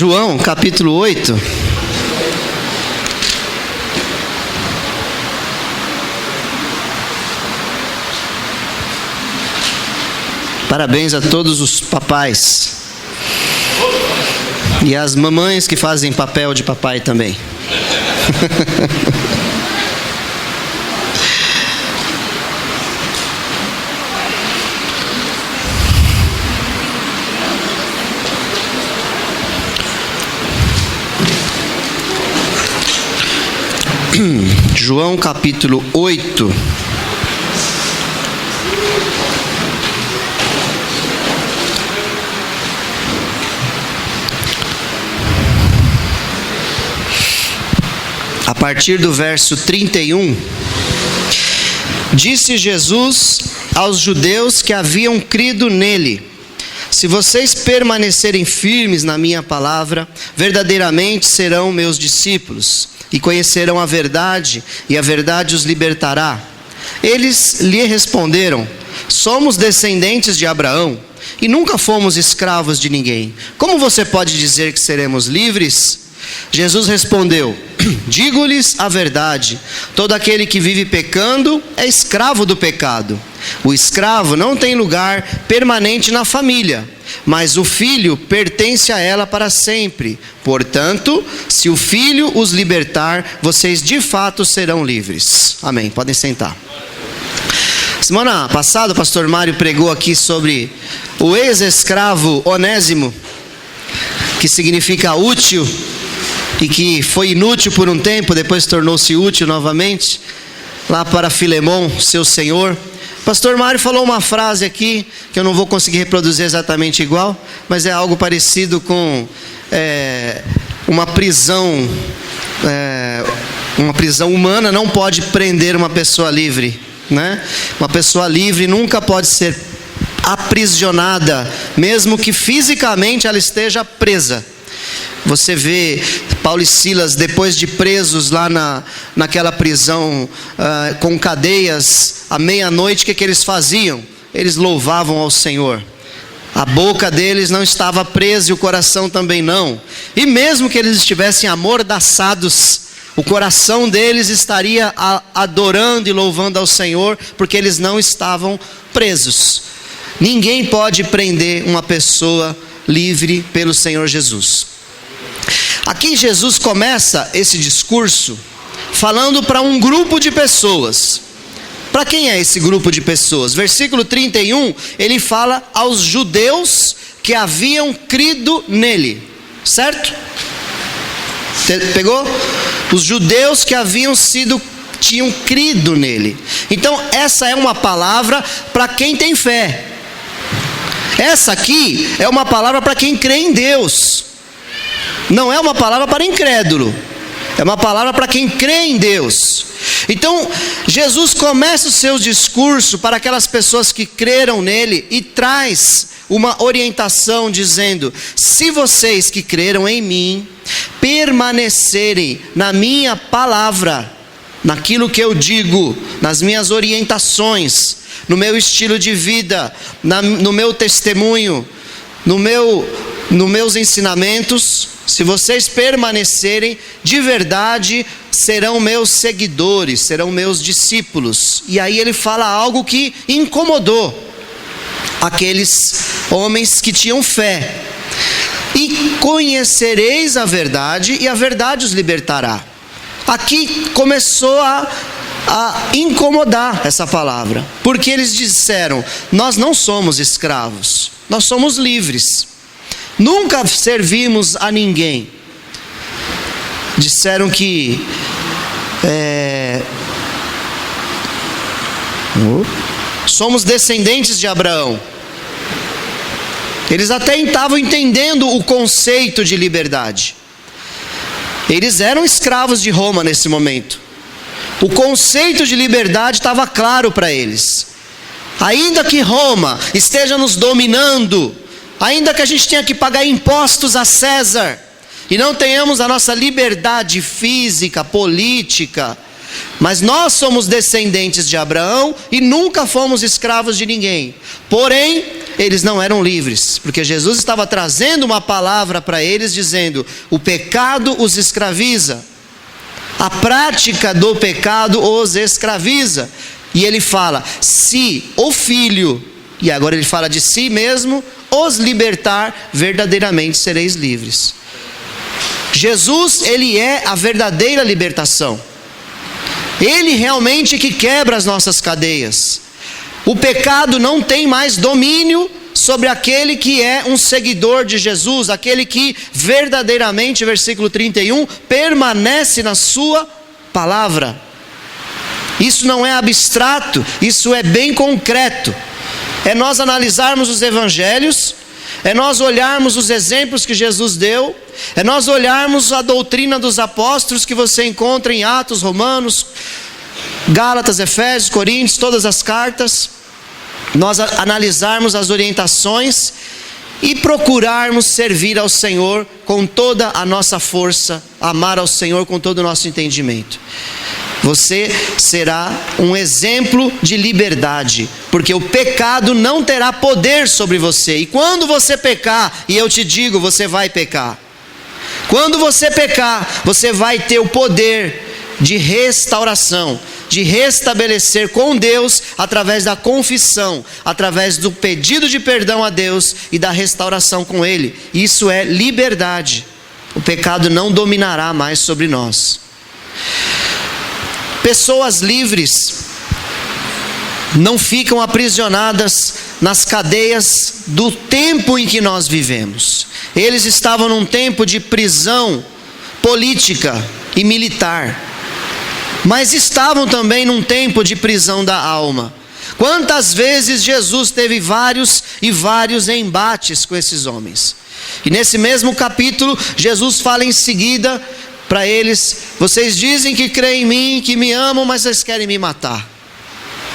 João, capítulo 8. Parabéns a todos os papais. E as mamães que fazem papel de papai também. João capítulo 8. A partir do verso 31, disse Jesus aos judeus que haviam crido nele: se vocês permanecerem firmes na minha palavra, verdadeiramente serão meus discípulos, e conhecerão a verdade, e a verdade os libertará. Eles lhe responderam: somos descendentes de Abraão, e nunca fomos escravos de ninguém. Como você pode dizer que seremos livres? Jesus respondeu: digo-lhes a verdade, todo aquele que vive pecando é escravo do pecado. O escravo não tem lugar permanente na família, mas o filho pertence a ela para sempre. Portanto, se o filho os libertar, vocês de fato serão livres. Amém. Podem sentar. Semana passada o pastor Mário pregou aqui sobre o ex-escravo Onésimo, que significa útil, e que foi inútil por um tempo, depois tornou-se útil novamente, lá para Filemão, seu senhor. O pastor Mário falou uma frase aqui, que eu não vou conseguir reproduzir exatamente igual, mas é algo parecido com uma prisão humana não pode prender uma pessoa livre, né? Uma pessoa livre nunca pode ser aprisionada, mesmo que fisicamente ela esteja presa. Você vê Paulo e Silas, depois de presos lá naquela prisão, com cadeias, à meia-noite, o que eles faziam? Eles louvavam ao Senhor. A boca deles não estava presa e o coração também não. E mesmo que eles estivessem amordaçados, o coração deles estaria adorando e louvando ao Senhor, porque eles não estavam presos. Ninguém pode prender uma pessoa livre pelo Senhor Jesus. Aqui Jesus começa esse discurso falando para um grupo de pessoas. Para quem é esse grupo de pessoas? Versículo 31, ele fala aos judeus que haviam crido nele, certo? Pegou? Os judeus que tinham crido nele. Então essa é uma palavra para quem tem fé. Essa aqui é uma palavra para quem crê em Deus. Não é uma palavra para incrédulo, é uma palavra para quem crê em Deus. Então, Jesus começa o seu discurso para aquelas pessoas que creram nele e traz uma orientação dizendo: se vocês que creram em mim permanecerem na minha palavra, naquilo que eu digo, nas minhas orientações, no meu estilo de vida, no meu testemunho, nos meus ensinamentos, se vocês permanecerem, de verdade serão meus seguidores, serão meus discípulos. E aí ele fala algo que incomodou aqueles homens que tinham fé: e conhecereis a verdade, e a verdade os libertará. Aqui começou a incomodar essa palavra, porque eles disseram: nós não somos escravos, nós somos livres, nunca servimos a ninguém. Disseram que somos descendentes de Abraão. Eles até estavam entendendo o conceito de liberdade. Eles eram escravos de Roma nesse momento. O conceito de liberdade estava claro para eles. Ainda que Roma esteja nos dominando, ainda que a gente tenha que pagar impostos a César, e não tenhamos a nossa liberdade física, política, mas nós somos descendentes de Abraão e nunca fomos escravos de ninguém. Porém, eles não eram livres, porque Jesus estava trazendo uma palavra para eles dizendo: o pecado os escraviza, a prática do pecado os escraviza. E ele fala: se o Filho, e agora ele fala de si mesmo, os libertar, verdadeiramente sereis livres. Jesus, ele é a verdadeira libertação. Ele realmente que quebra as nossas cadeias. O pecado não tem mais domínio sobre aquele que é um seguidor de Jesus, aquele que verdadeiramente, versículo 31, permanece na sua palavra. Isso não é abstrato, isso é bem concreto. É nós analisarmos os evangelhos, é nós olharmos os exemplos que Jesus deu, é nós olharmos a doutrina dos apóstolos que você encontra em Atos, Romanos, Gálatas, Efésios, Coríntios, todas as cartas, nós analisarmos as orientações e procurarmos servir ao Senhor com toda a nossa força, amar ao Senhor com todo o nosso entendimento. Você será um exemplo de liberdade, porque o pecado não terá poder sobre você. E quando você pecar, e eu te digo, você vai pecar. Quando você pecar, você vai ter o poder de restauração, de restabelecer com Deus através da confissão, através do pedido de perdão a Deus e da restauração com Ele. Isso é liberdade. O pecado não dominará mais sobre nós. Pessoas livres não ficam aprisionadas nas cadeias do tempo em que nós vivemos. Eles estavam num tempo de prisão política e militar, mas estavam também num tempo de prisão da alma. Quantas vezes Jesus teve vários e vários embates com esses homens. E nesse mesmo capítulo, Jesus fala em seguida para eles: vocês dizem que creem em mim, que me amam, mas vocês querem me matar.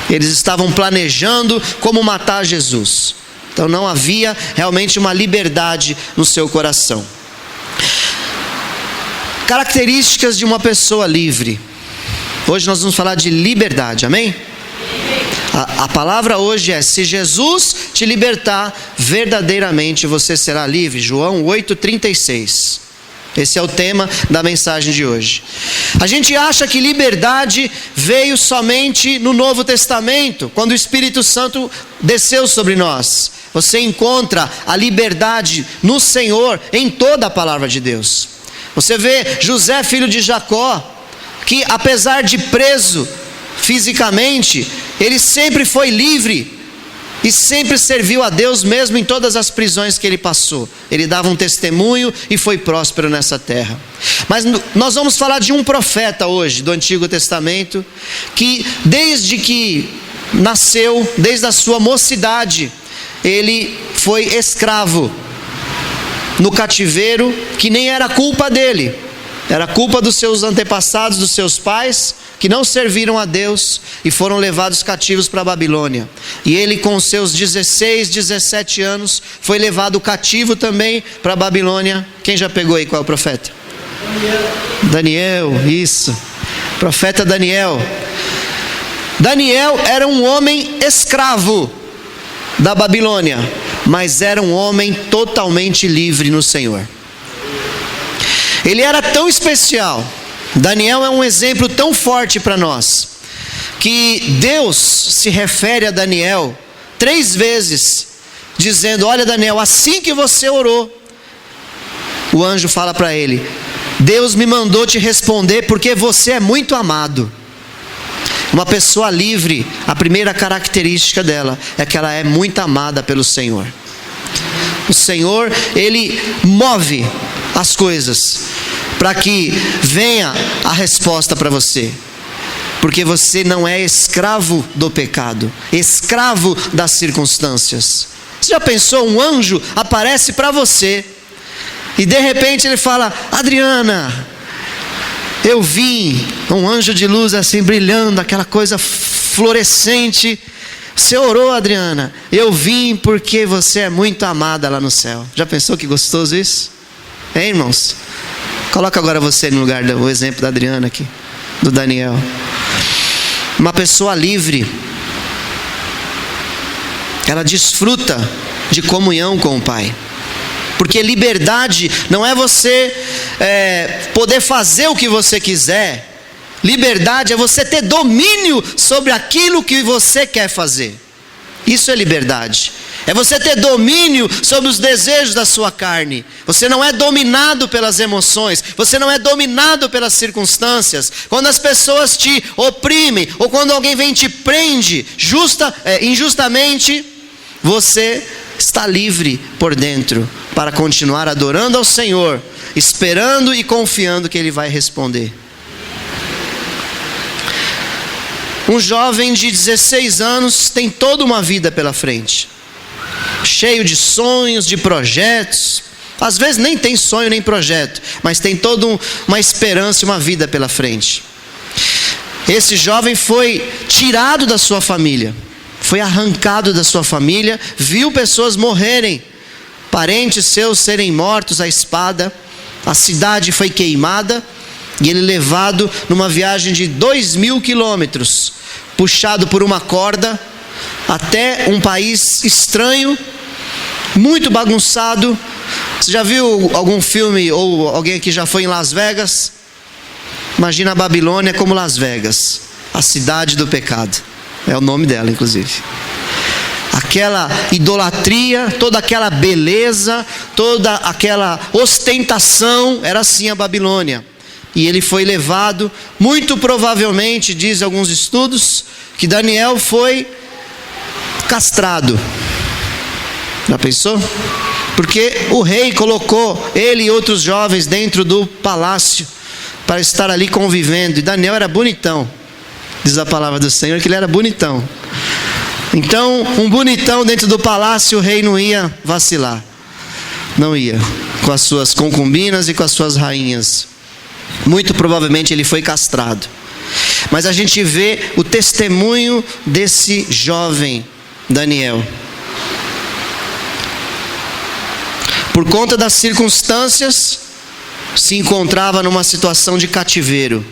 Eles estavam planejando como matar Jesus. Então não havia realmente uma liberdade no seu coração. Características de uma pessoa livre. Hoje nós vamos falar de liberdade, amém? A palavra hoje é: se Jesus te libertar, verdadeiramente você será livre. João 8,36. Esse é o tema da mensagem de hoje. A gente acha que liberdade veio somente no Novo Testamento, quando o Espírito Santo desceu sobre nós. Você encontra a liberdade no Senhor em toda a palavra de Deus. Você vê José, filho de Jacó, que apesar de preso fisicamente, ele sempre foi livre e sempre serviu a Deus mesmo em todas as prisões que ele passou. Ele dava um testemunho e foi próspero nessa terra. Mas nós vamos falar de um profeta hoje do Antigo Testamento, que desde que nasceu, desde a sua mocidade, ele foi escravo no cativeiro, que nem era culpa dele, era culpa dos seus antepassados, dos seus pais, que não serviram a Deus e foram levados cativos para a Babilônia. E ele, com seus 16, 17 anos, foi levado cativo também para a Babilônia. Quem já pegou aí qual é o profeta? Daniel, isso. Profeta Daniel. Daniel era um homem escravo da Babilônia, mas era um homem totalmente livre no Senhor. Ele era tão especial. Daniel é um exemplo tão forte para nós, que Deus se refere a Daniel 3 vezes, dizendo: olha Daniel, assim que você orou, o anjo fala para ele: Deus me mandou te responder porque você é muito amado. Uma pessoa livre, a primeira característica dela é que ela é muito amada pelo Senhor. O Senhor, Ele move as coisas para que venha a resposta para você, porque você não é escravo do pecado, escravo das circunstâncias. Você já pensou, um anjo aparece para você e de repente ele fala: Adriana, eu vi um anjo de luz assim brilhando, aquela coisa fluorescente. Você orou, Adriana, eu vim porque você é muito amada lá no céu. Já pensou que gostoso isso? Hein, irmãos? Coloca agora você no lugar do exemplo da Adriana aqui, do Daniel. Uma pessoa livre, ela desfruta de comunhão com o Pai. Porque liberdade não é você poder fazer o que você quiser. Liberdade é você ter domínio sobre aquilo que você quer fazer. Isso é liberdade. É você ter domínio sobre os desejos da sua carne. Você não é dominado pelas emoções. Você não é dominado pelas circunstâncias. Quando as pessoas te oprimem, ou quando alguém vem e te prende injustamente, você está livre por dentro para continuar adorando ao Senhor, esperando e confiando que Ele vai responder. Um jovem de 16 anos tem toda uma vida pela frente, cheio de sonhos, de projetos. Às vezes nem tem sonho nem projeto, mas tem toda uma esperança e uma vida pela frente. Esse jovem foi tirado da sua família, foi arrancado da sua família, viu pessoas morrerem, parentes seus serem mortos à espada, a cidade foi queimada, e ele levado numa viagem de 2.000 quilômetros, puxado por uma corda, até um país estranho, muito bagunçado. Você já viu algum filme, ou alguém aqui já foi em Las Vegas? Imagina a Babilônia como Las Vegas, a cidade do pecado, é o nome dela inclusive. Aquela idolatria, toda aquela beleza, toda aquela ostentação, era assim a Babilônia. E ele foi levado, muito provavelmente, diz alguns estudos, que Daniel foi castrado. Já pensou? Porque o rei colocou ele e outros jovens dentro do palácio para estar ali convivendo. E Daniel era bonitão. Diz a palavra do Senhor que ele era bonitão. Então, um bonitão dentro do palácio, o rei não ia vacilar. Não ia. Com as suas concubinas e com as suas rainhas. Muito provavelmente ele foi castrado. Mas a gente vê o testemunho desse jovem Daniel. Por conta das circunstâncias, se encontrava numa situação de cativeiro.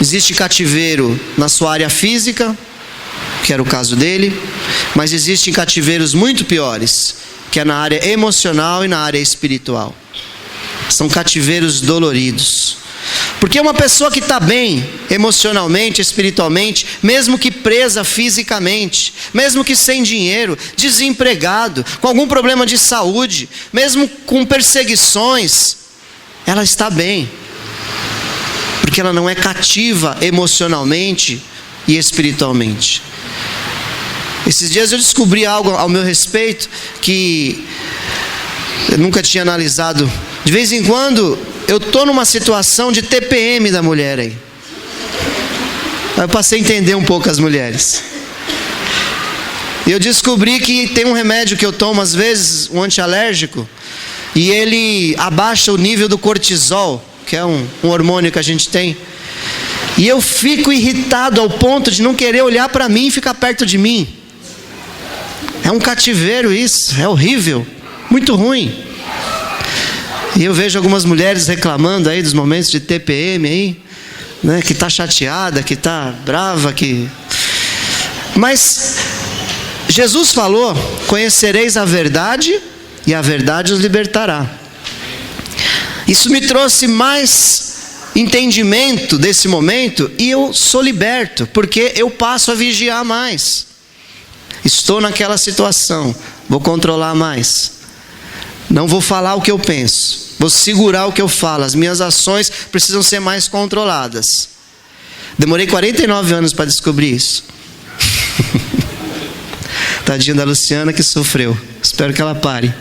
Existe cativeiro na sua área física, que era o caso dele, mas existem cativeiros muito piores, que é na área emocional e na área espiritual. São cativeiros doloridos. Porque uma pessoa que está bem emocionalmente, espiritualmente, mesmo que presa fisicamente, mesmo que sem dinheiro, desempregado, com algum problema de saúde, mesmo com perseguições, ela está bem. Porque ela não é cativa emocionalmente e espiritualmente. Esses dias eu descobri algo ao meu respeito que eu nunca tinha analisado. De vez em quando eu estou numa situação de TPM da mulher aí. Eu passei a entender um pouco as mulheres. E eu descobri que tem um remédio que eu tomo às vezes, um antialérgico, e ele abaixa o nível do cortisol, que é um hormônio que a gente tem. E eu fico irritado ao ponto de não querer olhar para mim e ficar perto de mim. É um cativeiro isso, é horrível, muito ruim. E eu vejo algumas mulheres reclamando aí dos momentos de TPM aí, né, que está chateada, que está brava, que... Mas Jesus falou: conhecereis a verdade e a verdade os libertará. Isso me trouxe mais entendimento desse momento e eu sou liberto, porque eu passo a vigiar mais. Estou naquela situação, vou controlar mais. Não vou falar o que eu penso, vou segurar o que eu falo. As minhas ações precisam ser mais controladas. Demorei 49 anos para descobrir isso. Tadinha da Luciana que sofreu. Espero que ela pare.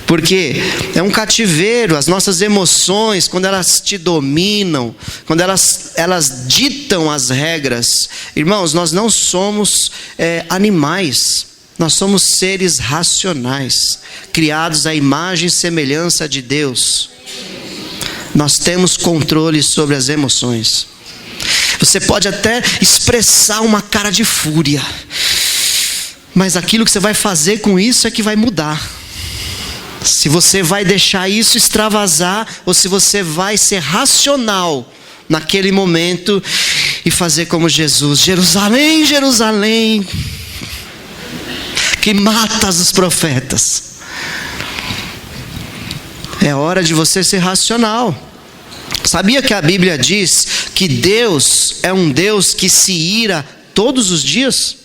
Porque é um cativeiro, as nossas emoções, quando elas te dominam, quando elas ditam as regras. Irmãos, nós não somos animais, nós somos seres racionais, criados à imagem e semelhança de Deus. Nós temos controle sobre as emoções. Você pode até expressar uma cara de fúria, mas aquilo que você vai fazer com isso é que vai mudar. Se você vai deixar isso extravasar, ou se você vai ser racional naquele momento e fazer como Jesus: Jerusalém, Jerusalém, que mata os profetas. É hora de você ser racional. Sabia que a Bíblia diz que Deus é um Deus que se ira todos os dias?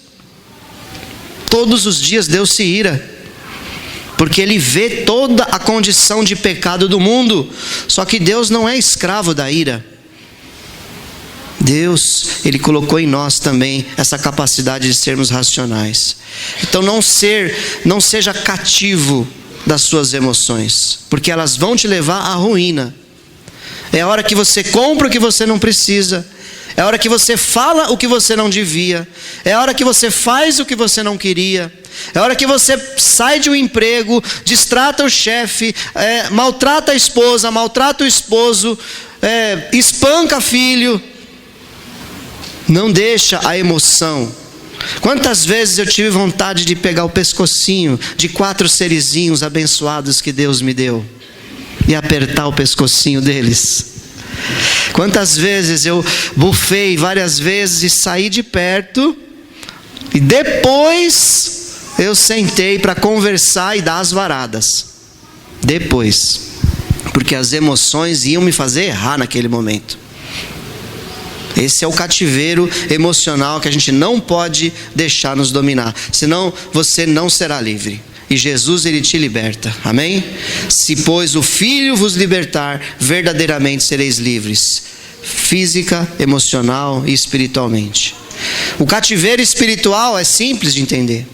Todos os dias Deus se ira, porque Ele vê toda a condição de pecado do mundo. Só que Deus não é escravo da ira. Deus, Ele colocou em nós também essa capacidade de sermos racionais. Então não seja cativo das suas emoções, porque elas vão te levar à ruína. É a hora que você compra o que você não precisa. É a hora que você fala o que você não devia. É a hora que você faz o que você não queria. É a hora que você sai de um emprego, distrata o chefe, maltrata a esposa, maltrata o esposo, espanca filho. Não deixa a emoção. Quantas vezes eu tive vontade de pegar o pescocinho de 4 serizinhos abençoados que Deus me deu e apertar o pescocinho deles. Quantas vezes eu bufei várias vezes e saí de perto, e depois eu sentei para conversar e dar as varadas. Depois, porque as emoções iam me fazer errar naquele momento. Esse é o cativeiro emocional que a gente não pode deixar nos dominar, senão você não será livre. E Jesus, Ele te liberta, amém? Se pois o Filho vos libertar, verdadeiramente sereis livres, física, emocional e espiritualmente. O cativeiro espiritual é simples de entender.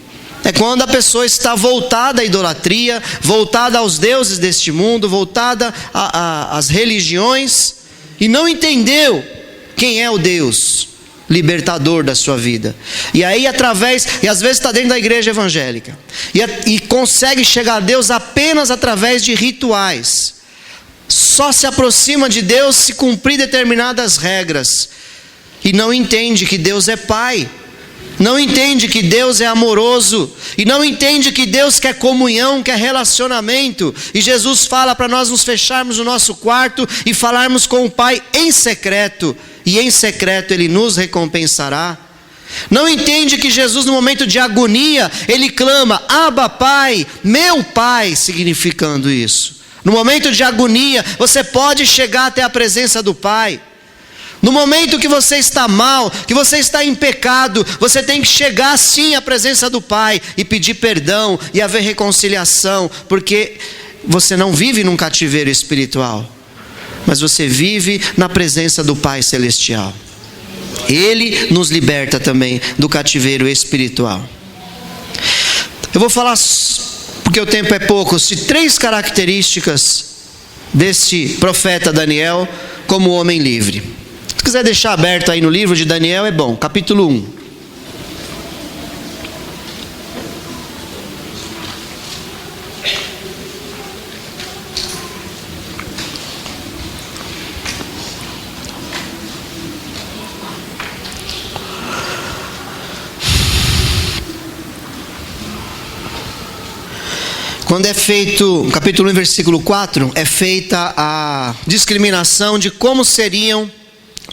É quando a pessoa está voltada à idolatria, voltada aos deuses deste mundo, voltada às religiões, e não entendeu quem é o Deus libertador da sua vida. E aí e às vezes está dentro da igreja evangélica, e consegue chegar a Deus apenas através de rituais. Só se aproxima de Deus se cumprir determinadas regras, e não entende que Deus é Pai, não entende que Deus é amoroso, e não entende que Deus quer comunhão, quer relacionamento. E Jesus fala para nós nos fecharmos no nosso quarto e falarmos com o Pai em secreto, e em secreto Ele nos recompensará. Não entende que Jesus, no momento de agonia, Ele clama, Abba Pai, meu Pai, significando isso. No momento de agonia, você pode chegar até a presença do Pai. No momento que você está mal, que você está em pecado, você tem que chegar sim à presença do Pai e pedir perdão e haver reconciliação, porque você não vive num cativeiro espiritual, mas você vive na presença do Pai Celestial. Ele nos liberta também do cativeiro espiritual. Eu vou falar, porque o tempo é pouco, de 3 características deste profeta Daniel como homem livre. Se quiser deixar aberto aí no livro de Daniel, é bom. Capítulo 1. Quando é feito, capítulo 1, versículo 4, é feita a discriminação de como seriam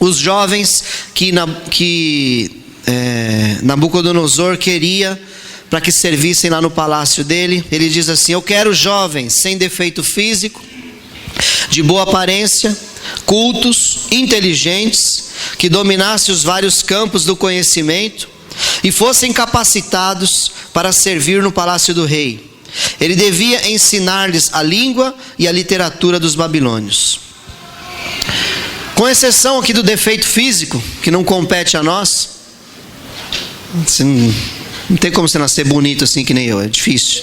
os jovens que Nabucodonosor queria para que servissem lá no palácio dele. Ele diz assim: eu quero jovens sem defeito físico, de boa aparência, cultos, inteligentes, que dominassem os vários campos do conhecimento e fossem capacitados para servir no palácio do rei. Ele devia ensinar-lhes a língua e a literatura dos babilônios. Com exceção aqui do defeito físico, que não compete a nós. Não tem como você nascer bonito assim que nem eu, é difícil.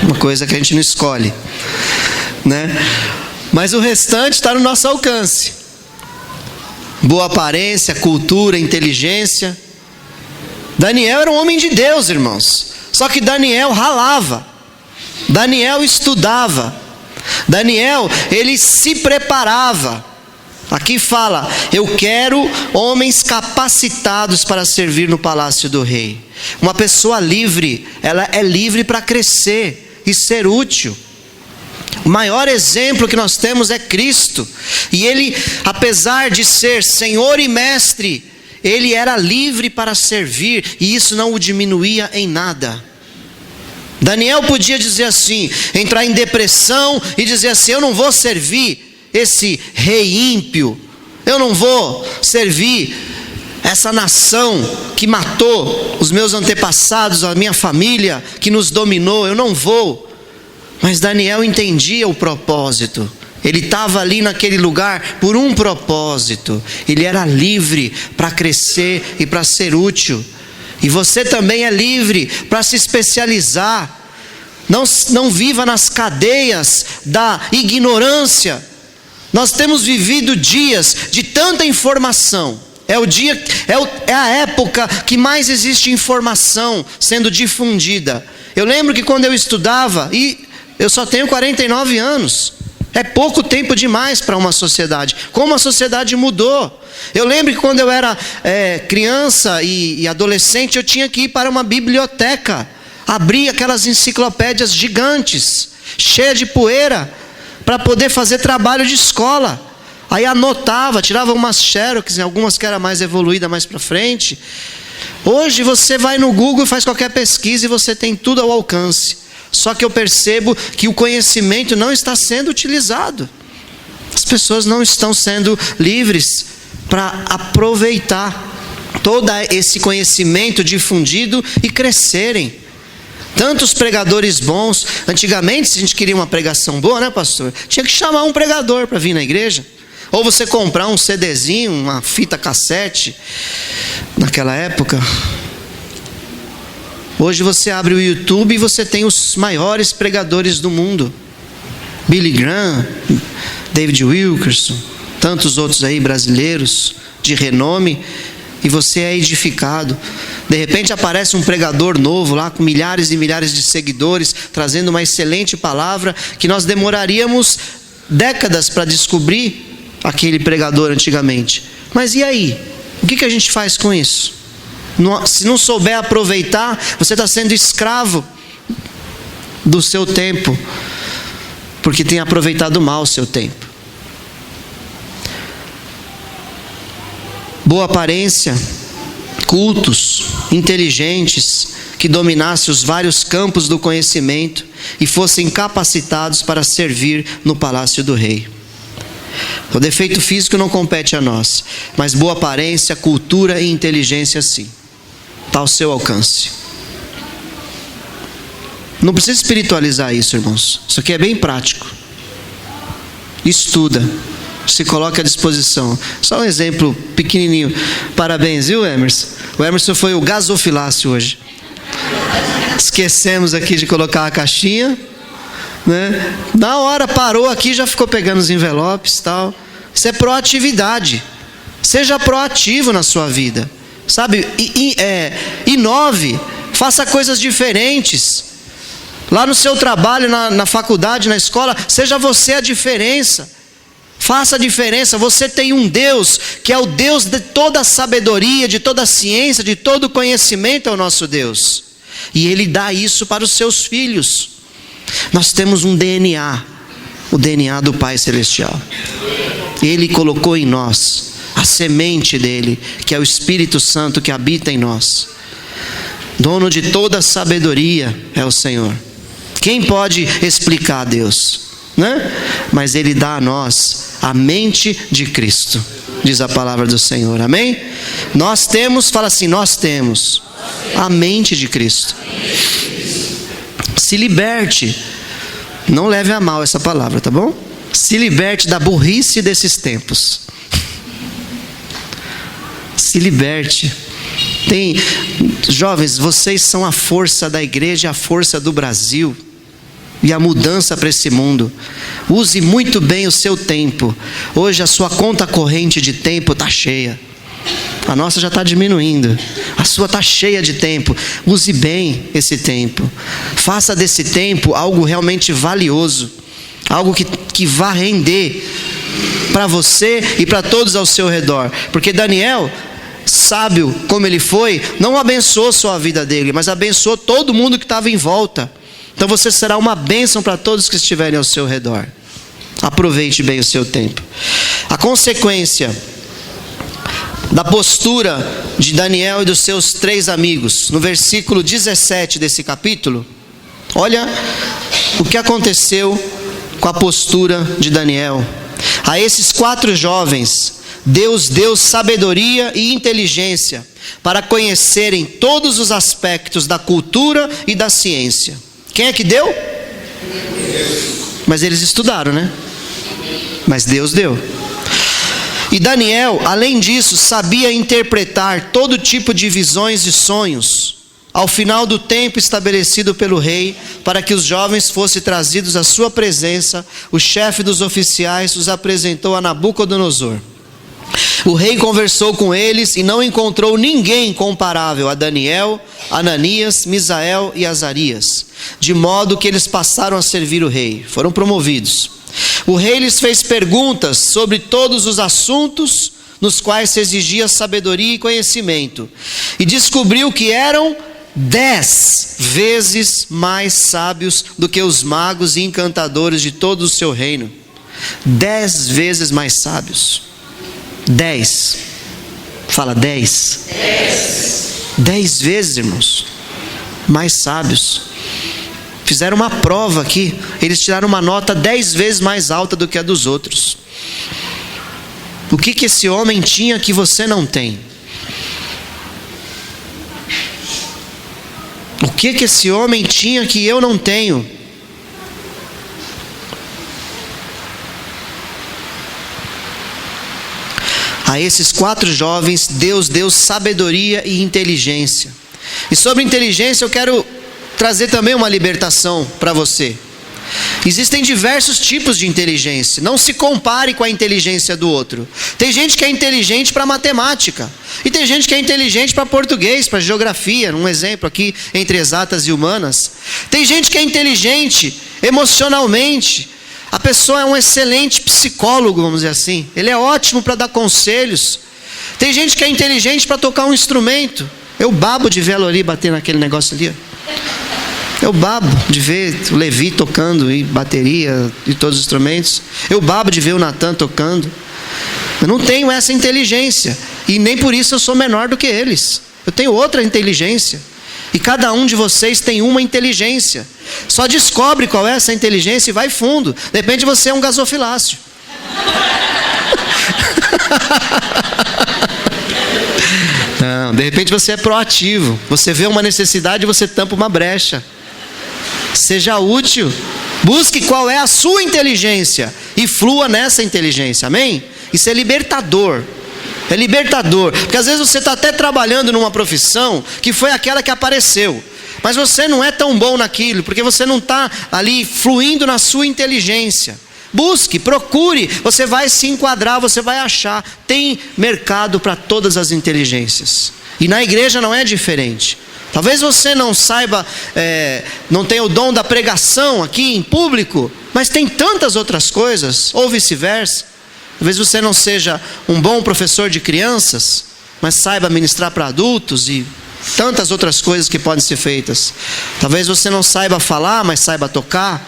Uma coisa que a gente não escolhe, né? Mas o restante está no nosso alcance. Boa aparência, cultura, inteligência. Daniel era um homem de Deus, irmãos. Só que Daniel ralava. Daniel estudava. Daniel, ele se preparava. Aqui fala, eu quero homens capacitados para servir no palácio do rei. Uma pessoa livre, ela é livre para crescer e ser útil. O maior exemplo que nós temos é Cristo. E Ele, apesar de ser Senhor e Mestre, ele era livre para servir e isso não o diminuía em nada. Daniel podia dizer assim, entrar em depressão e dizer assim: eu não vou servir esse rei ímpio, eu não vou servir essa nação que matou os meus antepassados, a minha família, que nos dominou, eu não vou. Mas Daniel entendia o propósito. Ele estava ali naquele lugar por um propósito. Ele era livre para crescer e para ser útil. E você também é livre para se especializar. Não viva nas cadeias da ignorância. Nós temos vivido dias de tanta informação. É a época que mais existe informação sendo difundida. Eu lembro que quando eu estudava, e eu só tenho 49 anos, é pouco tempo demais para uma sociedade. Como a sociedade mudou. Eu lembro que quando eu era criança e adolescente, eu tinha que ir para uma biblioteca, abrir aquelas enciclopédias gigantes, cheias de poeira, para poder fazer trabalho de escola. Aí anotava, tirava umas xerox, algumas que era mais evoluída mais para frente. Hoje você vai no Google e faz qualquer pesquisa e você tem tudo ao alcance. Só que eu percebo que o conhecimento não está sendo utilizado. As pessoas não estão sendo livres para aproveitar todo esse conhecimento difundido e crescerem. Tantos pregadores bons. Antigamente, se a gente queria uma pregação boa, né, pastor? Tinha que chamar um pregador para vir na igreja. Ou você comprar um CDzinho, uma fita cassete. Naquela época. Hoje você abre o YouTube e você tem os maiores pregadores do mundo. Billy Graham, David Wilkerson, tantos outros aí brasileiros de renome. E você é edificado. De repente aparece um pregador novo lá, com milhares e milhares de seguidores, trazendo uma excelente palavra, que nós demoraríamos décadas para descobrir aquele pregador antigamente. Mas e aí? O que a gente faz com isso? Se não souber aproveitar, você está sendo escravo do seu tempo, porque tem aproveitado mal o seu tempo. Boa aparência, cultos, inteligentes, que dominassem os vários campos do conhecimento e fossem capacitados para servir no palácio do rei. O defeito físico não compete a nós, mas boa aparência, cultura e inteligência sim. Está ao seu alcance. Não precisa espiritualizar isso, irmãos. Isso aqui é bem prático. Estuda. Se coloca à disposição. Só um exemplo pequenininho. Parabéns, viu, Emerson? O Emerson foi o gasofilácio hoje. Esquecemos aqui de colocar a caixinha, né? Na hora parou aqui, já ficou pegando os envelopes e tal. Isso é proatividade. Seja proativo na sua vida. Sabe? Inove. Faça coisas diferentes. Lá no seu trabalho, na faculdade, na escola, seja você a diferença. Faça a diferença. Você tem um Deus que é o Deus de toda a sabedoria, de toda a ciência, de todo o conhecimento, é o nosso Deus. E Ele dá isso para os seus filhos. Nós temos um DNA, o DNA do Pai Celestial. Ele colocou em nós a semente dele, que é o Espírito Santo que habita em nós. Dono de toda a sabedoria é o Senhor. Quem pode explicar a Deus? Né? Mas Ele dá a nós a mente de Cristo, diz a palavra do Senhor, amém? Nós temos, fala assim, nós temos a mente de Cristo. Se liberte, não leve a mal essa palavra, tá bom? Se liberte da burrice desses tempos. Se liberte. Jovens, vocês são a força da igreja, a força do Brasil e a mudança para esse mundo. Use muito bem o seu tempo. Hoje a sua conta corrente de tempo está cheia. A nossa já está diminuindo. A sua está cheia de tempo. Use bem esse tempo. Faça desse tempo algo realmente valioso. Algo que vá render para você e para todos ao seu redor. Porque Daniel, sábio como ele foi, não abençoou só a vida dele, mas abençoou todo mundo que estava em volta. Então você será uma bênção para todos que estiverem ao seu redor. Aproveite bem o seu tempo. A consequência da postura de Daniel e dos seus 3 amigos. No versículo 17 desse capítulo, olha o que aconteceu com a postura de Daniel. A esses 4 jovens, Deus deu sabedoria e inteligência para conhecerem todos os aspectos da cultura e da ciência. Quem é que deu? Mas eles estudaram, né? Mas Deus deu. E Daniel, além disso, sabia interpretar todo tipo de visões e sonhos. Ao final do tempo estabelecido pelo rei, para que os jovens fossem trazidos à sua presença, o chefe dos oficiais os apresentou a Nabucodonosor. O rei conversou com eles e não encontrou ninguém comparável a Daniel, Ananias, Misael e Azarias, de modo que eles passaram a servir o rei, foram promovidos. O rei lhes fez perguntas sobre todos os assuntos nos quais se exigia sabedoria e conhecimento, e descobriu que eram 10 vezes mais sábios do que os magos e encantadores de todo o seu reino. 10 vezes mais sábios. 10. Fala 10. 10 vezes, irmãos, mais sábios. Fizeram uma prova aqui. Eles tiraram uma nota 10 vezes mais alta do que a dos outros. O que esse homem tinha que você não tem? O que esse homem tinha que eu não tenho? A esses 4 jovens, Deus deu sabedoria e inteligência. E sobre inteligência eu quero trazer também uma libertação para você. Existem diversos tipos de inteligência. Não se compare com a inteligência do outro. Tem gente que é inteligente para matemática. E tem gente que é inteligente para português, para geografia. Um exemplo aqui entre exatas e humanas. Tem gente que é inteligente emocionalmente. A pessoa é um excelente psicólogo, vamos dizer assim. Ele é ótimo para dar conselhos. Tem gente que é inteligente para tocar um instrumento. Eu babo de ver a Lori bater naquele negócio ali. Eu babo de ver o Levi tocando e bateria e todos os instrumentos. Eu babo de ver o Natan tocando. Eu não tenho essa inteligência. E nem por isso eu sou menor do que eles. Eu tenho outra inteligência. E cada um de vocês tem uma inteligência. Só descobre qual é essa inteligência e vai fundo. De repente você é um gasofilácio. Não, de repente você é proativo. Você vê uma necessidade e você tampa uma brecha. Seja útil. Busque qual é a sua inteligência e flua nessa inteligência. Amém? Isso é libertador. É libertador. Porque às vezes você está até trabalhando numa profissão que foi aquela que apareceu. Mas você não é tão bom naquilo, porque você não está ali fluindo na sua inteligência. Busque, procure, você vai se enquadrar, você vai achar. Tem mercado para todas as inteligências. E na igreja não é diferente. Talvez você não saiba, não tenha o dom da pregação aqui em público, mas tem tantas outras coisas, ou vice-versa. Talvez você não seja um bom professor de crianças, mas saiba ministrar para adultos e tantas outras coisas que podem ser feitas. Talvez você não saiba falar, mas saiba tocar,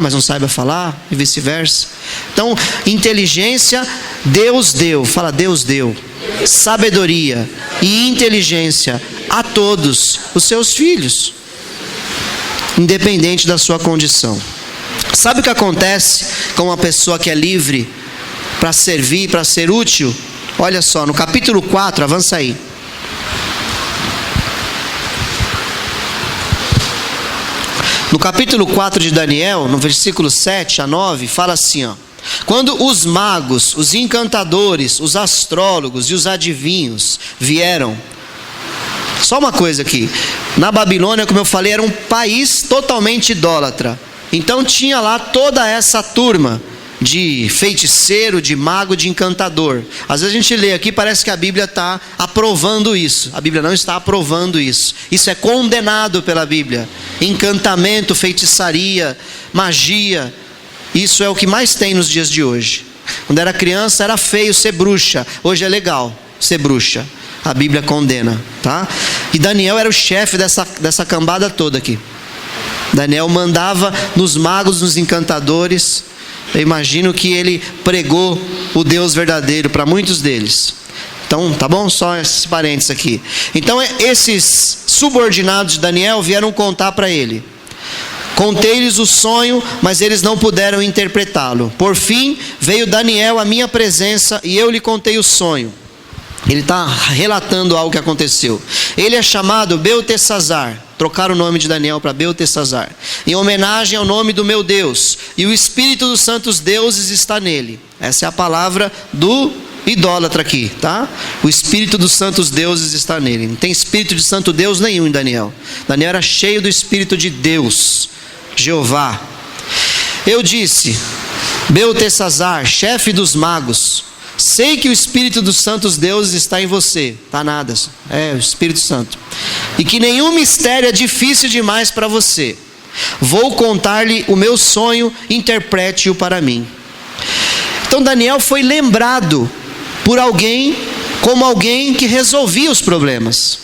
mas não saiba falar, e vice-versa. Então, inteligência, Deus deu, fala Deus deu, sabedoria e inteligência a todos os seus filhos, independente da sua condição. Sabe o que acontece com uma pessoa que é livre para servir, para ser útil? Olha só, no capítulo 4, avança aí. No capítulo 4 de Daniel, no versículo 7 a 9, fala assim, ó: quando os magos, os encantadores, os astrólogos e os adivinhos vieram. Só uma coisa aqui, na Babilônia, como eu falei, era um país totalmente idólatra. Então tinha lá toda essa turma de feiticeiro, de mago, de encantador. Às vezes a gente lê aqui, parece que a Bíblia está aprovando isso. A Bíblia não está aprovando isso. Isso é condenado pela Bíblia. Encantamento, feitiçaria, magia. Isso é o que mais tem nos dias de hoje. Quando era criança era feio ser bruxa. Hoje é legal ser bruxa. A Bíblia condena, tá? E Daniel era o chefe dessa cambada toda aqui. Daniel mandava nos magos, nos encantadores. Eu imagino que ele pregou o Deus verdadeiro para muitos deles. Então, tá bom? Só esses parênteses aqui. Então, esses subordinados de Daniel vieram contar para ele. Contei-lhes o sonho, mas eles não puderam interpretá-lo. Por fim, veio Daniel à minha presença e eu lhe contei o sonho. Ele está relatando algo que aconteceu. Ele é chamado Beltesazar. Trocaram o nome de Daniel para Beltesazar, em homenagem ao nome do meu Deus. E o Espírito dos santos deuses está nele. Essa é a palavra do idólatra aqui, tá? O Espírito dos santos deuses está nele. Não tem espírito de santo Deus nenhum em Daniel. Daniel era cheio do Espírito de Deus, Jeová. Eu disse: Beltesazar, chefe dos magos, sei que o Espírito dos santos deuses está em você. Tá nada, é o Espírito Santo. E que nenhum mistério é difícil demais para você. Vou contar-lhe o meu sonho, interprete-o para mim. Então Daniel foi lembrado por alguém, como alguém que resolvia os problemas.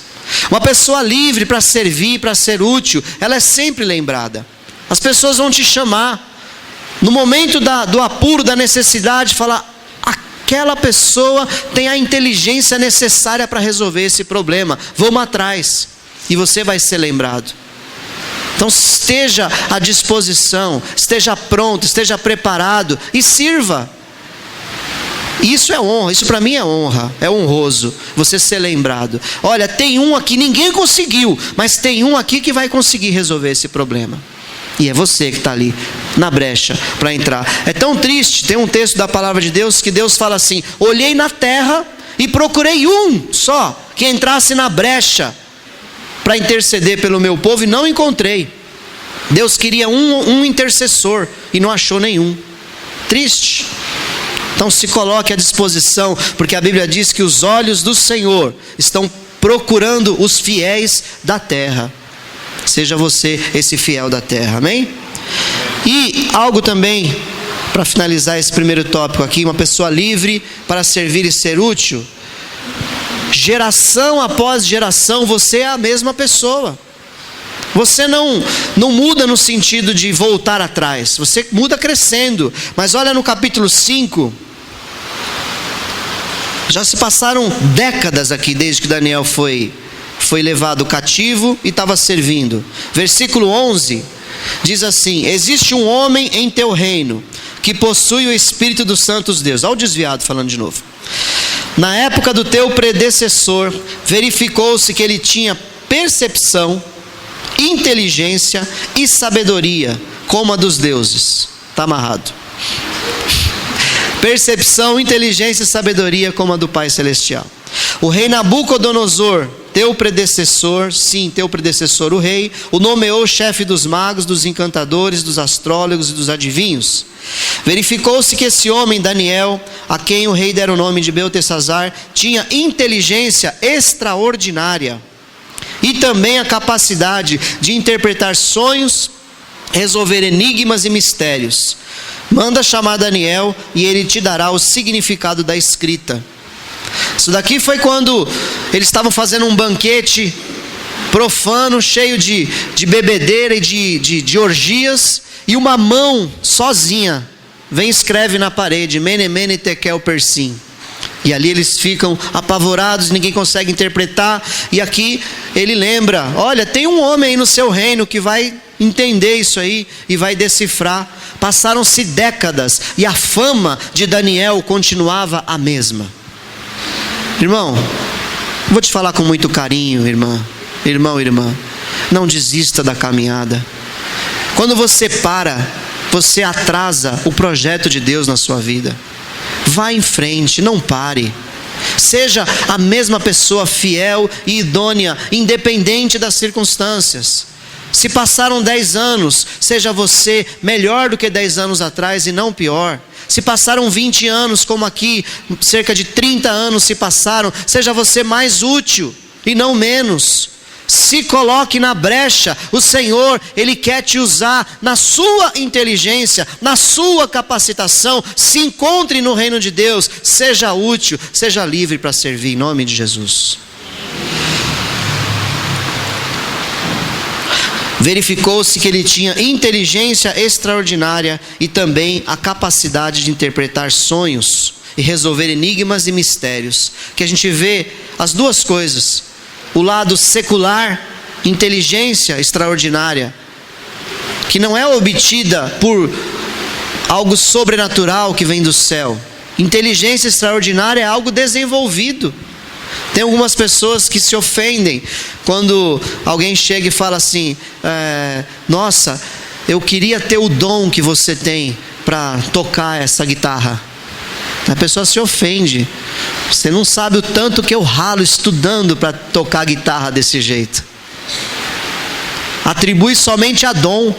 Uma pessoa livre para servir, para ser útil, ela é sempre lembrada. As pessoas vão te chamar no momento do apuro, da necessidade, falar: aquela pessoa tem a inteligência necessária para resolver esse problema, vamos atrás, e você vai ser lembrado. Então esteja à disposição, esteja pronto, esteja preparado e sirva. Isso é honra, isso para mim é honra, é honroso você ser lembrado. Olha, tem um aqui, ninguém conseguiu, mas tem um aqui que vai conseguir resolver esse problema. E é você que está ali na brecha para entrar. É tão triste, tem um texto da palavra de Deus que Deus fala assim: olhei na terra e procurei um só que entrasse na brecha para interceder pelo meu povo e não encontrei. Deus queria um intercessor e não achou nenhum. Triste. Então se coloque à disposição, porque a Bíblia diz que os olhos do Senhor estão procurando os fiéis da terra. Seja você esse fiel da terra, amém? E algo também, para finalizar esse primeiro tópico aqui, uma pessoa livre para servir e ser útil. Geração após geração, você é a mesma pessoa. Você não muda no sentido de voltar atrás, você muda crescendo. Mas olha no capítulo 5, já se passaram décadas aqui, desde que Daniel foi levado cativo e estava servindo. Versículo 11, diz assim: existe um homem em teu reino, que possui o Espírito dos santos deuses. Olha o desviado falando de novo. Na época do teu predecessor, verificou-se que ele tinha percepção, inteligência e sabedoria, como a dos deuses. Está amarrado. Percepção, inteligência e sabedoria, como a do Pai Celestial. O rei Nabucodonosor, teu predecessor, sim, teu predecessor, o rei, o nomeou chefe dos magos, dos encantadores, dos astrólogos e dos adivinhos. Verificou-se que esse homem, Daniel, a quem o rei dera o nome de Beltesazar, tinha inteligência extraordinária e também a capacidade de interpretar sonhos, resolver enigmas e mistérios. Manda chamar Daniel e ele te dará o significado da escrita. Isso daqui foi quando eles estavam fazendo um banquete profano, cheio de bebedeira e de orgias, e uma mão sozinha vem e escreve na parede: Mene, Mene, Tekel, Persim. E ali eles ficam apavorados, ninguém consegue interpretar. E aqui ele lembra: olha, tem um homem aí no seu reino que vai entender isso aí e vai decifrar. Passaram-se décadas e a fama de Daniel continuava a mesma. Irmão, vou te falar com muito carinho, irmão, irmã, não desista da caminhada. Quando você para, você atrasa o projeto de Deus na sua vida. Vá em frente, não pare. Seja a mesma pessoa fiel e idônea, independente das circunstâncias. Se passaram 10 anos, seja você melhor do que 10 anos atrás e não pior. Se passaram 20 anos, como aqui, cerca de 30 anos se passaram, seja você mais útil e não menos. Se coloque na brecha. O Senhor, Ele quer te usar na sua inteligência, na sua capacitação. Se encontre no reino de Deus, seja útil, seja livre para servir, em nome de Jesus. verificou-se que ele tinha inteligência extraordinária e também a capacidade de interpretar sonhos e resolver enigmas e mistérios. Que a gente vê as duas coisas: o lado secular, inteligência extraordinária, que não é obtida por algo sobrenatural que vem do céu. Inteligência extraordinária é algo desenvolvido. Tem algumas pessoas que se ofendem quando alguém chega e fala assim: nossa, eu queria ter o dom que você tem para tocar essa guitarra. A pessoa se ofende. Você não sabe o tanto que eu ralo estudando para tocar guitarra desse jeito. Atribui somente a dom.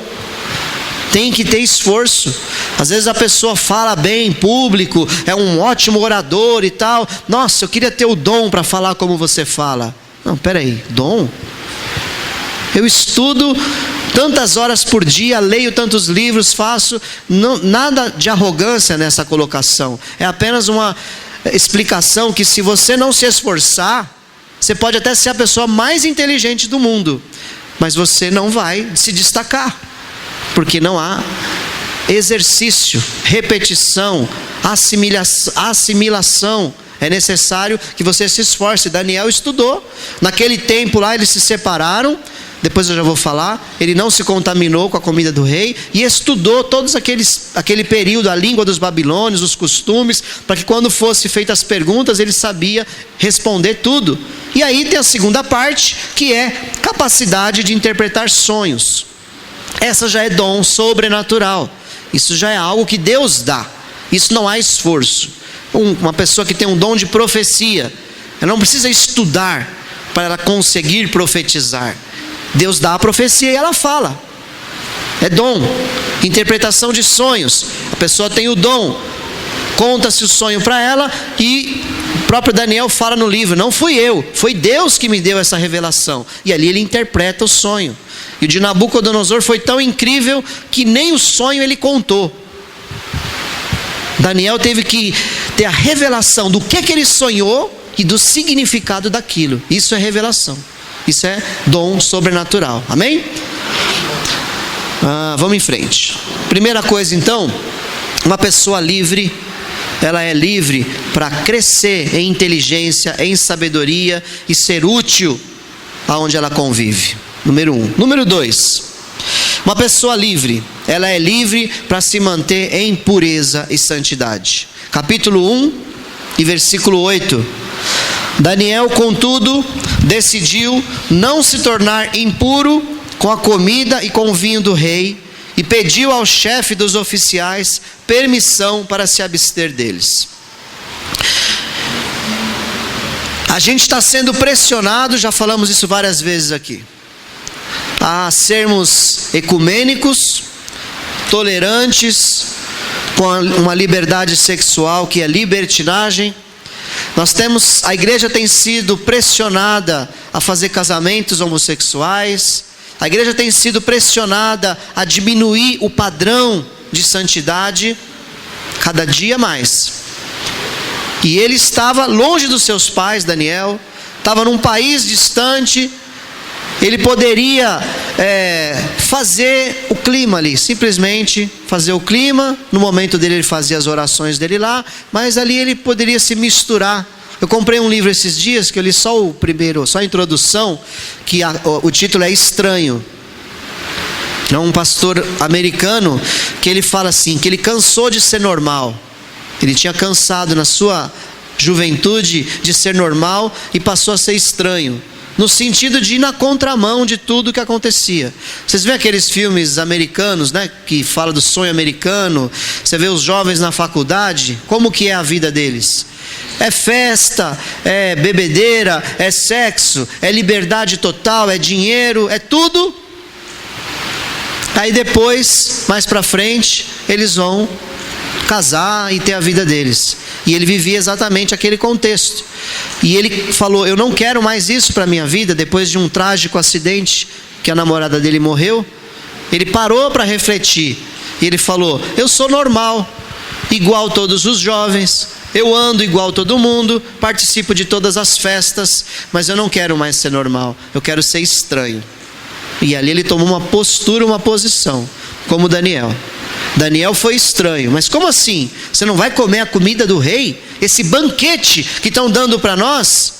Tem que ter esforço. Às vezes a pessoa fala bem em público, é um ótimo orador e tal. Nossa, eu queria ter o dom para falar como você fala. Não, peraí, dom? Eu estudo tantas horas por dia, leio tantos livros, faço. Nada de arrogância nessa colocação. É apenas uma explicação que, se você não se esforçar, você pode até ser a pessoa mais inteligente do mundo, mas você não vai se destacar. Porque não há exercício, repetição, assimilação. É necessário que você se esforce. Daniel estudou. Naquele tempo lá eles se separaram. Depois eu já vou falar. Ele não se contaminou com a comida do rei. E estudou todos aquele período, a língua dos babilônios, os costumes, para que quando fossem feitas as perguntas, ele sabia responder tudo. E aí tem a segunda parte, que é capacidade de interpretar sonhos. Essa já é dom sobrenatural. Isso já é algo que Deus dá. Isso não há esforço. Uma pessoa que tem um dom de profecia, ela não precisa estudar para ela conseguir profetizar. Deus dá a profecia e ela fala. É dom. Interpretação de sonhos. A pessoa tem o dom. Conta-se o sonho para ela e o próprio Daniel fala no livro: não fui eu, foi Deus que me deu essa revelação. E ali ele interpreta o sonho. E o de Nabucodonosor foi tão incrível que nem o sonho ele contou. Daniel teve que ter a revelação do que ele sonhou e do significado daquilo. Isso é revelação. Isso é dom sobrenatural. Amém? Vamos em frente. Primeira coisa então, uma pessoa livre, ela é livre para crescer em inteligência, em sabedoria e ser útil aonde ela convive. Número 1. Número 2. Uma pessoa livre, ela é livre para se manter em pureza e santidade. Capítulo 1 e versículo 8. Daniel, contudo, decidiu não se tornar impuro com a comida e com o vinho do rei, e pediu ao chefe dos oficiais permissão para se abster deles. A gente está sendo pressionado, já falamos isso várias vezes aqui, a sermos ecumênicos, tolerantes, com uma liberdade sexual que é libertinagem. A igreja tem sido pressionada a fazer casamentos homossexuais. A igreja tem sido pressionada a diminuir o padrão de santidade cada dia mais. E ele estava longe dos seus pais, Daniel, estava num país distante. Ele poderia fazer o clima ali, simplesmente fazer o clima. No momento dele ele fazia as orações dele lá, mas ali ele poderia se misturar. Eu comprei um livro esses dias, que eu li só a introdução, que o título é Estranho. É um pastor americano que ele fala assim, que ele cansou de ser normal. Ele tinha cansado na sua juventude de ser normal e passou a ser estranho, no sentido de ir na contramão de tudo que acontecia. Vocês veem aqueles filmes americanos, né, que fala do sonho americano? Você vê os jovens na faculdade, como que é a vida deles? É festa, é bebedeira, é sexo, é liberdade total, é dinheiro, é tudo. Aí depois, mais pra frente, eles vão casar e ter a vida deles. E ele vivia exatamente aquele contexto. E ele falou: eu não quero mais isso para a minha vida. Depois de um trágico acidente que a namorada dele morreu, ele parou para refletir. E ele falou: eu sou normal, igual todos os jovens. Eu ando igual todo mundo, participo de todas as festas, mas eu não quero mais ser normal. Eu quero ser estranho. E ali ele tomou uma postura, uma posição, como Daniel. Daniel foi estranho, mas como assim? Você não vai comer a comida do rei? Esse banquete que estão dando para nós?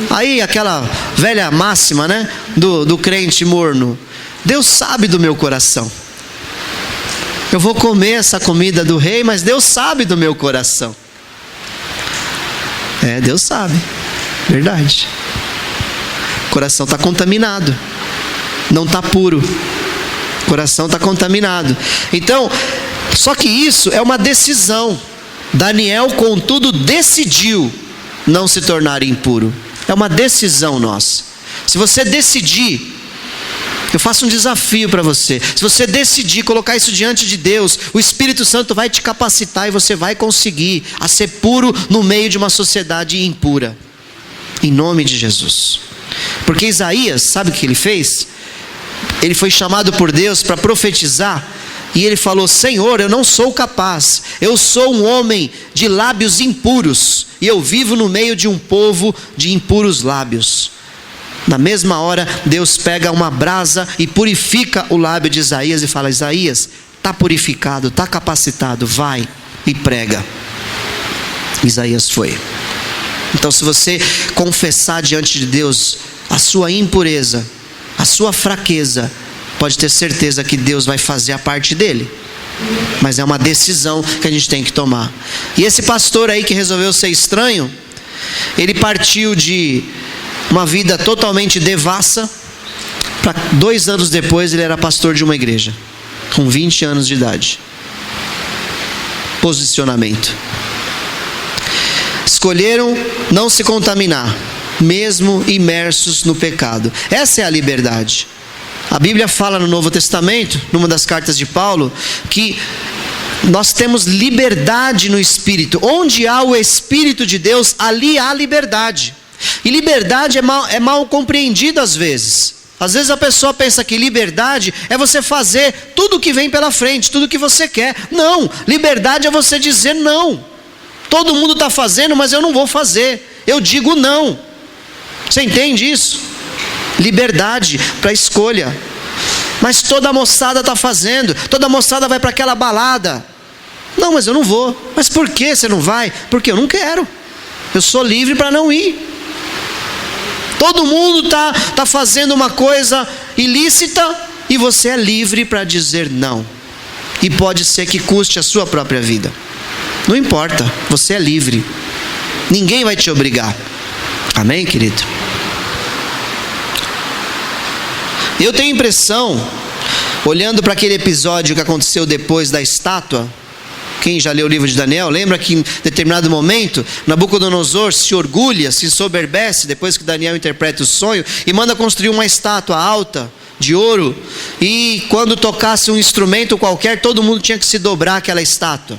Aí aquela velha máxima, né? Do crente morno. Deus sabe do meu coração. Eu vou comer essa comida do rei, mas Deus sabe do meu coração. Deus sabe. Verdade. O coração está contaminado. Não está puro. O coração está contaminado. Então, só que isso é uma decisão. Daniel, contudo, decidiu não se tornar impuro. É uma decisão nossa. Se você decidir, eu faço um desafio para você. Se você decidir colocar isso diante de Deus, o Espírito Santo vai te capacitar e você vai conseguir a ser puro no meio de uma sociedade impura. Em nome de Jesus. Porque Isaías, sabe o que ele fez? Ele foi chamado por Deus para profetizar. E ele falou: Senhor, eu não sou capaz. Eu sou um homem de lábios impuros. E eu vivo no meio de um povo de impuros lábios. Na mesma hora, Deus pega uma brasa e purifica o lábio de Isaías e fala: Isaías, está purificado, está capacitado, vai e prega. Isaías foi. Então, se você confessar diante de Deus a sua impureza, a sua fraqueza, pode ter certeza que Deus vai fazer a parte dele. Mas é uma decisão que a gente tem que tomar. E esse pastor aí que resolveu ser estranho, ele partiu de uma vida totalmente devassa, para 2 anos depois ele era pastor de uma igreja, com 20 anos de idade. Posicionamento. Escolheram não se contaminar, mesmo imersos no pecado. Essa é a liberdade. A Bíblia fala no Novo Testamento, numa das cartas de Paulo, que nós temos liberdade no Espírito. Onde há o Espírito de Deus, ali há liberdade. E liberdade é mal compreendido às vezes. Às vezes a pessoa pensa que liberdade é você fazer tudo o que vem pela frente, tudo o que você quer. Não, liberdade é você dizer não. Todo mundo está fazendo, mas eu não vou fazer. Eu digo não. Você entende isso? Liberdade para escolha. Mas toda a moçada está fazendo. Toda a moçada vai para aquela balada. Não, mas eu não vou. Mas por que você não vai? Porque eu não quero. Eu sou livre para não ir. Todo mundo está fazendo uma coisa ilícita e você é livre para dizer não. E pode ser que custe a sua própria vida. Não importa, você é livre. Ninguém vai te obrigar. Amém, querido? Eu tenho a impressão, olhando para aquele episódio que aconteceu depois da estátua, quem já leu o livro de Daniel, lembra que em determinado momento, Nabucodonosor se orgulha, se ensoberbece, depois que Daniel interpreta o sonho, e manda construir uma estátua alta, de ouro, e quando tocasse um instrumento qualquer, todo mundo tinha que se dobrar aquela estátua.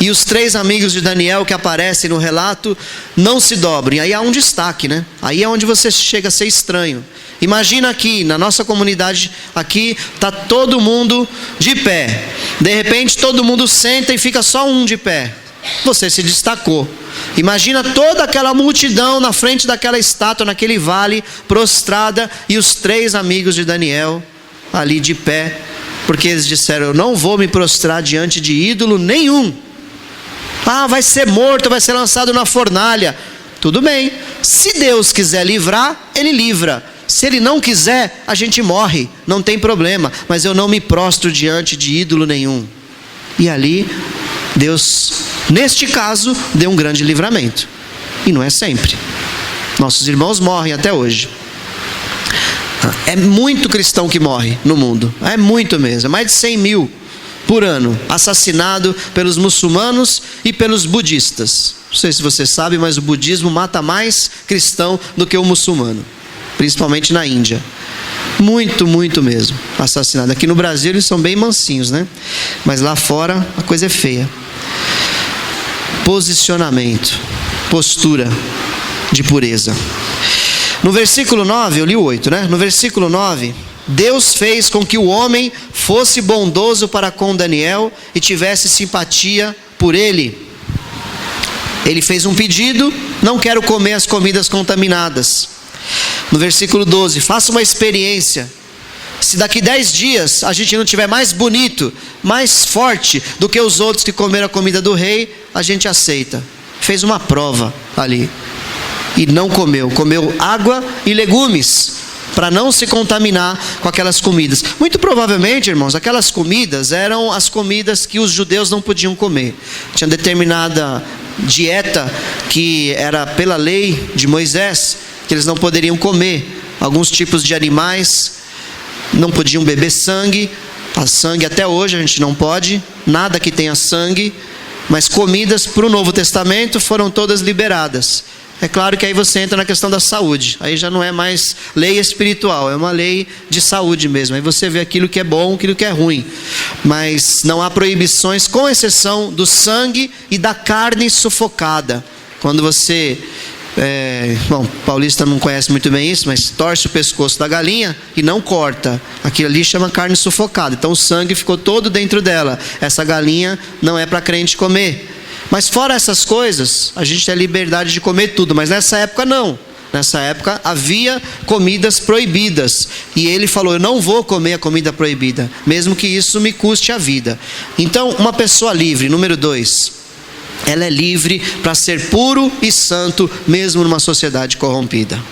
E os 3 amigos de Daniel que aparecem no relato não se dobram. E aí há um destaque, né? Aí é onde você chega a ser estranho. Imagina aqui, na nossa comunidade, aqui está todo mundo de pé. De repente todo mundo senta e fica só um de pé. Você se destacou. Imagina toda aquela multidão na frente daquela estátua, naquele vale, prostrada, e os 3 amigos de Daniel ali de pé, porque eles disseram: eu não vou me prostrar diante de ídolo nenhum. Ah, vai ser morto, vai ser lançado na fornalha. Tudo bem, se Deus quiser livrar, Ele livra. Se Ele não quiser, a gente morre, não tem problema. Mas eu não me prostro diante de ídolo nenhum. E ali, Deus, neste caso, deu um grande livramento. E não é sempre. Nossos irmãos morrem até hoje. É muito cristão que morre no mundo. É muito mesmo, é mais de 100 mil por ano, assassinado pelos muçulmanos e pelos budistas. Não sei se você sabe, mas o budismo mata mais cristão do que o muçulmano, principalmente na Índia. Muito, muito mesmo assassinado. Aqui no Brasil eles são bem mansinhos, né? Mas lá fora a coisa é feia. Posicionamento, postura de pureza. No versículo 9, eu li o 8, né? No versículo 9, Deus fez com que o homem fosse bondoso para com Daniel e tivesse simpatia por ele. Ele fez um pedido: não quero comer as comidas contaminadas. No versículo 12, faça uma experiência se daqui 10 dias a gente não tiver mais bonito, mais forte do que os outros que comeram a comida do rei, a gente aceita. Fez uma prova ali e não comeu água e legumes, para não se contaminar com aquelas comidas. Muito provavelmente, irmãos, aquelas comidas eram as comidas que os judeus não podiam comer. Tinha determinada dieta que era pela lei de Moisés, que eles não poderiam comer. Alguns tipos de animais, não podiam beber sangue. A sangue até hoje a gente não pode, nada que tenha sangue. Mas comidas para o Novo Testamento foram todas liberadas. É claro que aí você entra na questão da saúde. Aí já não é mais lei espiritual, é uma lei de saúde mesmo. Aí você vê aquilo que é bom, aquilo que é ruim. Mas não há proibições, com exceção do sangue e da carne sufocada. Quando você, paulista não conhece muito bem isso, mas torce o pescoço da galinha e não corta. Aquilo ali chama carne sufocada. Então o sangue ficou todo dentro dela. Essa galinha não é para crente comer. Mas fora essas coisas, a gente tem a liberdade de comer tudo. Mas nessa época não. Nessa época havia comidas proibidas. E ele falou, eu não vou comer a comida proibida, mesmo que isso me custe a vida. Então, uma pessoa livre, número 2, ela é livre para ser puro e santo, mesmo numa sociedade corrompida.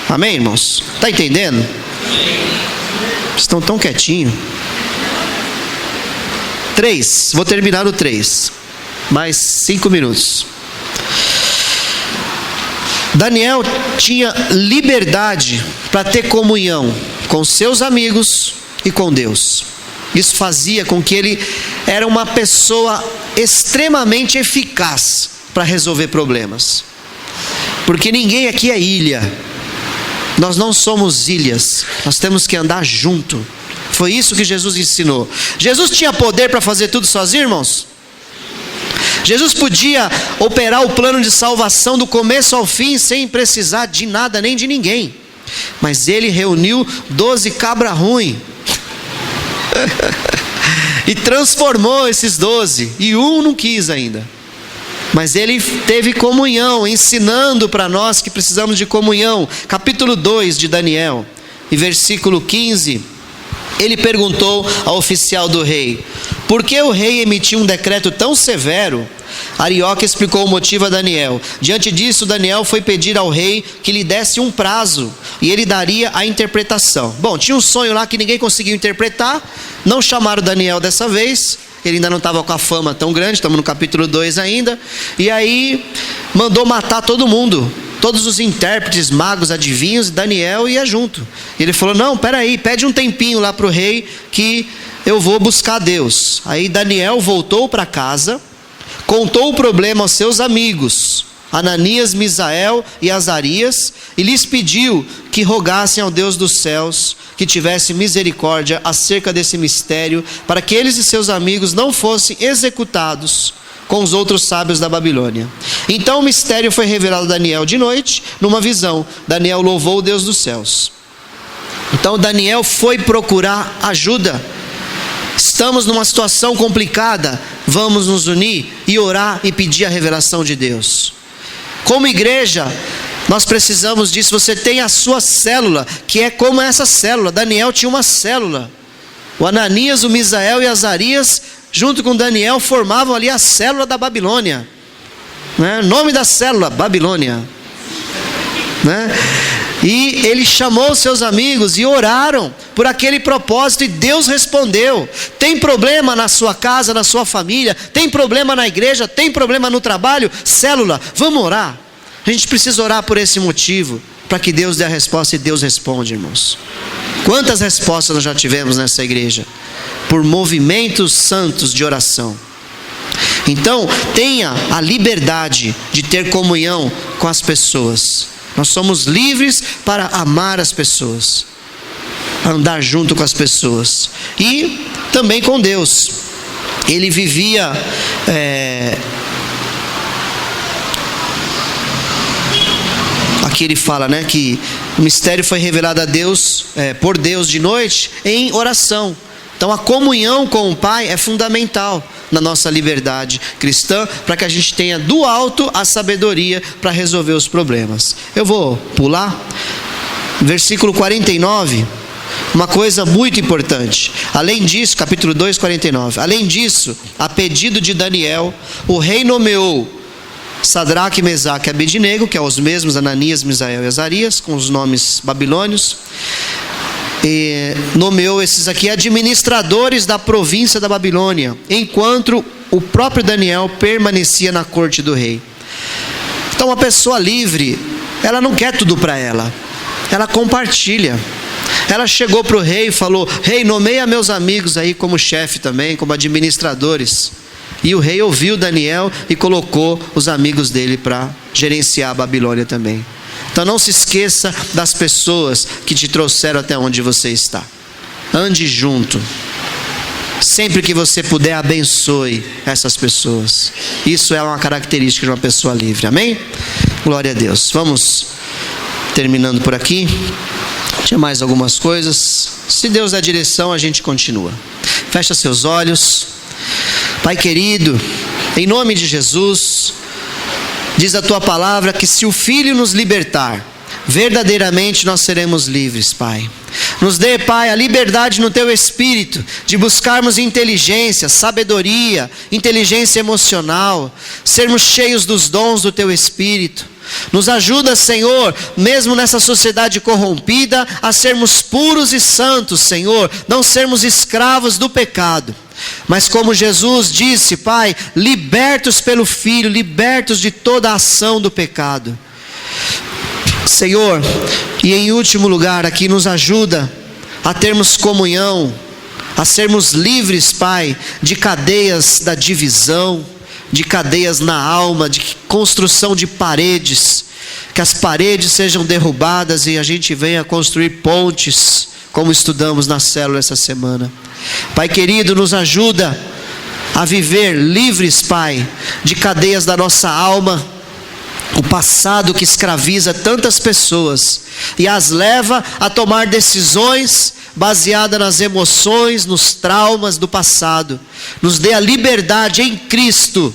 Amém, irmãos? Está entendendo? Estão tão quietinhos. 3, vou terminar o 3. Mais 5 minutos. Daniel tinha liberdade para ter comunhão com seus amigos e com Deus. Isso fazia com que ele era uma pessoa extremamente eficaz para resolver problemas. Porque ninguém aqui é ilha. Nós não somos ilhas. Nós temos que andar junto. Foi isso que Jesus ensinou. Jesus tinha poder para fazer tudo sozinho, irmãos? Jesus podia operar o plano de salvação do começo ao fim sem precisar de nada nem de ninguém. Mas ele reuniu 12 cabra ruim e transformou esses 12. E um não quis ainda. Mas ele teve comunhão, ensinando para nós que precisamos de comunhão. Capítulo 2 de Daniel, e versículo 15. Ele perguntou ao oficial do rei, por que o rei emitiu um decreto tão severo? Arioque explicou o motivo a Daniel. Diante disso, Daniel foi pedir ao rei que lhe desse um prazo, e ele daria a interpretação. Bom, tinha um sonho lá que ninguém conseguiu interpretar, não chamaram Daniel dessa vez, ele ainda não estava com a fama tão grande, estamos no capítulo 2 ainda, e aí mandou matar todo mundo. Todos os intérpretes, magos, adivinhos, Daniel ia junto. E ele falou, não, peraí, pede um tempinho lá para o rei que eu vou buscar Deus. Aí Daniel voltou para casa, contou o problema aos seus amigos, Ananias, Misael e Azarias, e lhes pediu que rogassem ao Deus dos céus, que tivesse misericórdia acerca desse mistério, para que eles e seus amigos não fossem executados com os outros sábios da Babilônia. Então o mistério foi revelado a Daniel de noite, numa visão. Daniel louvou o Deus dos céus. Então Daniel foi procurar ajuda. Estamos numa situação complicada, vamos nos unir e orar e pedir a revelação de Deus. Como igreja, nós precisamos disso. Você tem a sua célula, que é como essa célula. Daniel tinha uma célula. O Ananias, o Misael e Azarias, junto com Daniel, formavam ali a célula da Babilônia, né? Nome da célula, Babilônia, né? E ele chamou seus amigos e oraram por aquele propósito, e Deus respondeu. Tem problema na sua casa, na sua família, tem problema na igreja, tem problema no trabalho, célula, vamos orar. A gente precisa orar por esse motivo, para que Deus dê a resposta, e Deus responde, irmãos. Quantas respostas nós já tivemos nessa igreja? Por movimentos santos de oração. Então, tenha a liberdade de ter comunhão com as pessoas. Nós somos livres para amar as pessoas, andar junto com as pessoas, e também com Deus. Ele vivia aqui ele fala, né, que o mistério foi revelado a Deus, por Deus de noite, em oração. Então a comunhão com o Pai é fundamental na nossa liberdade cristã, para que a gente tenha do alto a sabedoria para resolver os problemas. Eu vou pular. Versículo 49. uma coisa muito importante. Além disso, capítulo 2, 49. Além disso, a pedido de Daniel, o rei nomeou Sadraque, Mesaque e Abednego, que é os mesmos Ananias, Misael e Azarias, com os nomes babilônios. E nomeou esses aqui administradores da província da Babilônia, enquanto o próprio Daniel permanecia na corte do rei. Então, uma pessoa livre, ela não quer tudo para ela, ela compartilha. Ela chegou para o rei e falou: rei, nomeia meus amigos aí como chefe também, como administradores. E o rei ouviu Daniel e colocou os amigos dele para gerenciar a Babilônia também. Então não se esqueça das pessoas que te trouxeram até onde você está. Ande junto. Sempre que você puder, abençoe essas pessoas. Isso é uma característica de uma pessoa livre. Amém? Glória a Deus. Vamos terminando por aqui. Tinha mais algumas coisas. Se Deus dá direção, a gente continua. Fecha seus olhos. Pai querido, em nome de Jesus, diz a tua palavra que se o Filho nos libertar, verdadeiramente nós seremos livres, Pai. Nos dê, Pai, a liberdade no teu espírito de buscarmos inteligência, sabedoria, inteligência emocional, sermos cheios dos dons do teu espírito. Nos ajuda, Senhor, mesmo nessa sociedade corrompida, a sermos puros e santos, Senhor, não sermos escravos do pecado. Mas como Jesus disse, Pai, libertos pelo Filho, libertos de toda a ação do pecado. Senhor, e em último lugar aqui, nos ajuda a termos comunhão, a sermos livres, Pai, de cadeias da divisão, de cadeias na alma, de construção de paredes, que as paredes sejam derrubadas e a gente venha construir pontes, como estudamos na célula essa semana. Pai querido, nos ajuda a viver livres, Pai, de cadeias da nossa alma, o passado que escraviza tantas pessoas e as leva a tomar decisões baseadas nas emoções, nos traumas do passado. Nos dê a liberdade em Cristo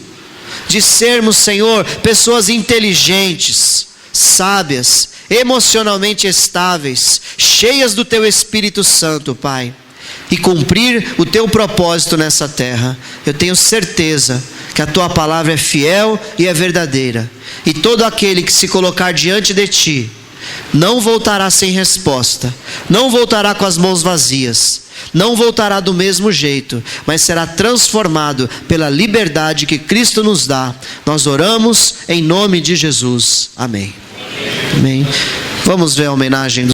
de sermos, Senhor, pessoas inteligentes, sábias, emocionalmente estáveis, cheias do teu Espírito Santo, Pai, e cumprir o teu propósito nessa terra. Eu tenho certeza que a tua palavra é fiel e é verdadeira, e todo aquele que se colocar diante de ti não voltará sem resposta, não voltará com as mãos vazias, não voltará do mesmo jeito, mas será transformado pela liberdade que Cristo nos dá. Nós oramos em nome de Jesus. Amém. Amém. Vamos ver a homenagem do